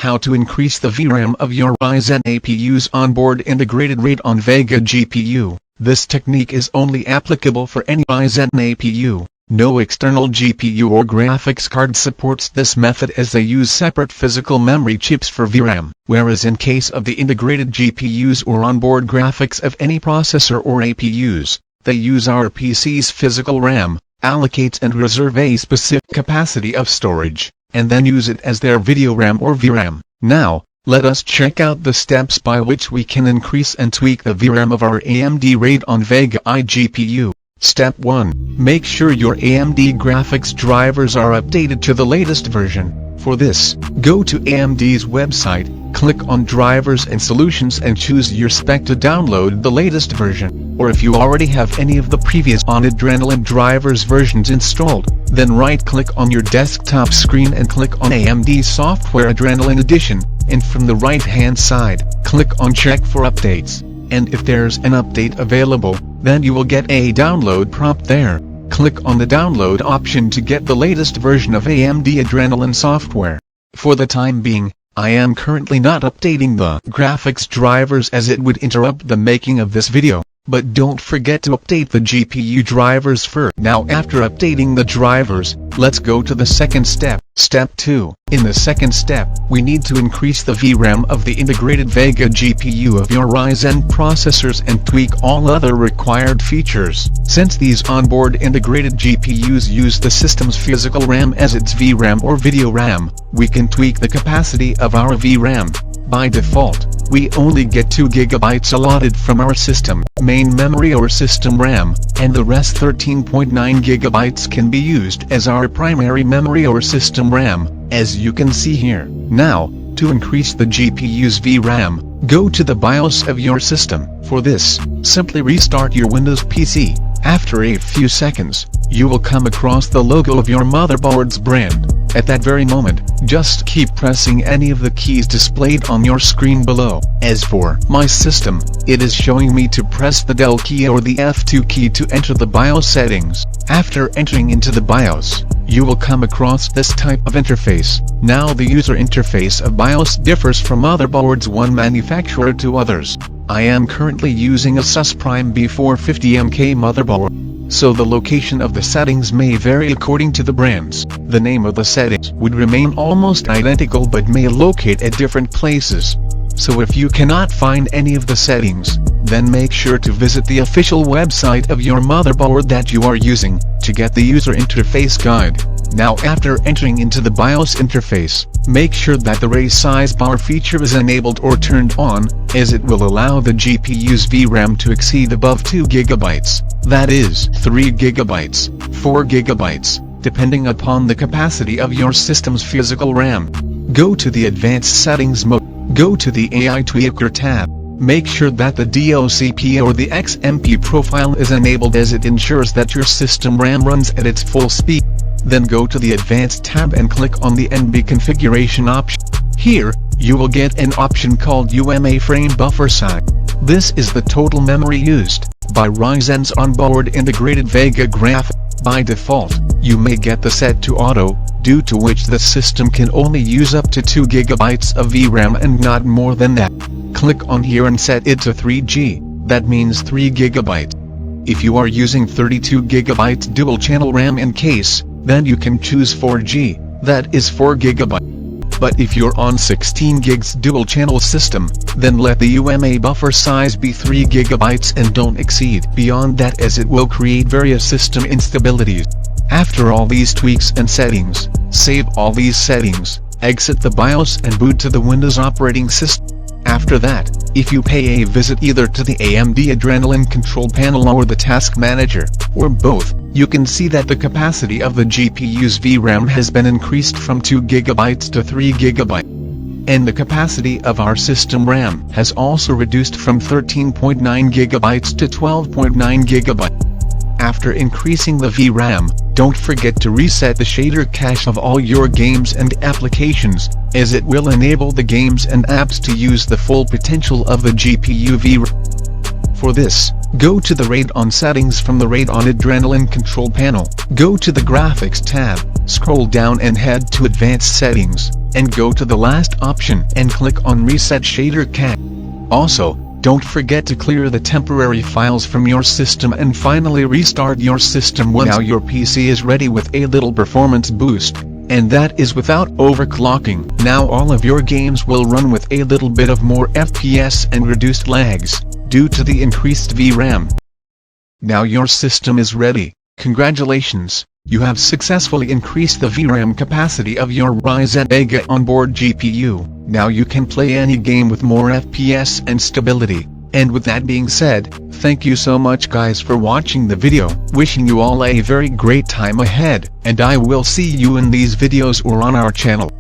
How to increase the VRAM of your Ryzen APU's onboard integrated Radeon Vega GPU. This technique is only applicable for any Ryzen APU. No external GPU or graphics card supports this method as they use separate physical memory chips for VRAM, whereas in case of the integrated GPUs or onboard graphics of any processor or APUs, they use our PC's physical RAM, allocate and reserve a specific capacity of storage, and then use it as their video RAM or VRAM. Now, let us check out the steps by which we can increase and tweak the VRAM of our AMD Radeon Vega iGPU. Step 1. Make sure your AMD graphics drivers are updated to the latest version. For this, go to AMD's website, click on Drivers and Solutions and choose your spec to download the latest version. Or if you already have any of the previous Adrenalin drivers versions installed, then right-click on your desktop screen and click on AMD Software Adrenalin Edition, and from the right-hand side, click on Check for Updates. And if there's an update available, then you will get a download prompt there. Click on the download option to get the latest version of AMD Adrenalin software. For the time being, I am currently not updating the graphics drivers as it would interrupt the making of this video, but don't forget to update the GPU drivers first. Now after updating the drivers, let's go to the second step. Step 2. In the second step, we need to increase the VRAM of the integrated Vega GPU of your Ryzen processors and tweak all other required features. Since these onboard integrated GPUs use the system's physical RAM as its VRAM or video RAM, we can tweak the capacity of our VRAM. By default, we only get 2 GB allotted from our system main memory or system RAM, and the rest 13.9 GB can be used as our primary memory or system RAM, as you can see here. Now, to increase the GPU's VRAM, go to the BIOS of your system. For this, simply restart your Windows PC. After a few seconds, you will come across the logo of your motherboard's brand. At that very moment, just keep pressing any of the keys displayed on your screen below. As for my system, it is showing me to press the Del key or the F2 key to enter the BIOS settings. After entering into the BIOS, you will come across this type of interface. Now the user interface of BIOS differs from motherboards one manufacturer to others. I am currently using a ASUS Prime B450MK motherboard, so the location of the settings may vary according to the brands. The name of the settings would remain almost identical but may locate at different places. So if you cannot find any of the settings, then make sure to visit the official website of your motherboard that you are using, to get the user interface guide. Now after entering into the BIOS interface, make sure that the raise size bar feature is enabled or turned on, as it will allow the GPU's VRAM to exceed above 2 GB, that is, 3 GB, 4 GB, depending upon the capacity of your system's physical RAM. Go to the Advanced Settings mode. Go to the AI Tweaker tab. Make sure that the DOCP or the XMP profile is enabled as it ensures that your system RAM runs at its full speed. Then go to the Advanced tab and click on the NB configuration option. Here, you will get an option called UMA frame buffer size. This is the total memory used by Ryzen's onboard integrated Vega graphic. By default, you may get the set to auto, due to which the system can only use up to 2 GB of VRAM and not more than that. Click on here and set it to 3G, that means 3 GB. If you are using 32 GB dual channel RAM in case, then you can choose 4G, that is 4 GB. But if you're on 16 gigs dual channel system, then let the UMA buffer size be 3 GB and don't exceed beyond that as it will create various system instabilities. After all these tweaks and settings, save all these settings, exit the BIOS and boot to the Windows operating system. After that, if you pay a visit either to the AMD Adrenalin control panel or the task manager, or both, you can see that the capacity of the GPU's VRAM has been increased from 2 GB to 3 GB. And the capacity of our system RAM has also reduced from 13.9 GB to 12.9 GB. After increasing the VRAM, don't forget to reset the shader cache of all your games and applications, as it will enable the games and apps to use the full potential of the GPU VRAM. For this, go to the Radeon settings from the Radeon Adrenalin control panel, go to the Graphics tab, scroll down and head to Advanced Settings, and go to the last option and click on Reset Shader Cap. Also, don't forget to clear the temporary files from your system and finally restart your system once now your PC is ready with a little performance boost, and that is without overclocking. Now all of your games will run with a little bit of more FPS and reduced lags, due to the increased VRAM. Now your system is ready. Congratulations, you have successfully increased the VRAM capacity of your Ryzen Vega onboard GPU. Now you can play any game with more FPS and stability. And with that being said, thank you so much guys for watching the video, wishing you all a very great time ahead, and I will see you in these videos or on our channel.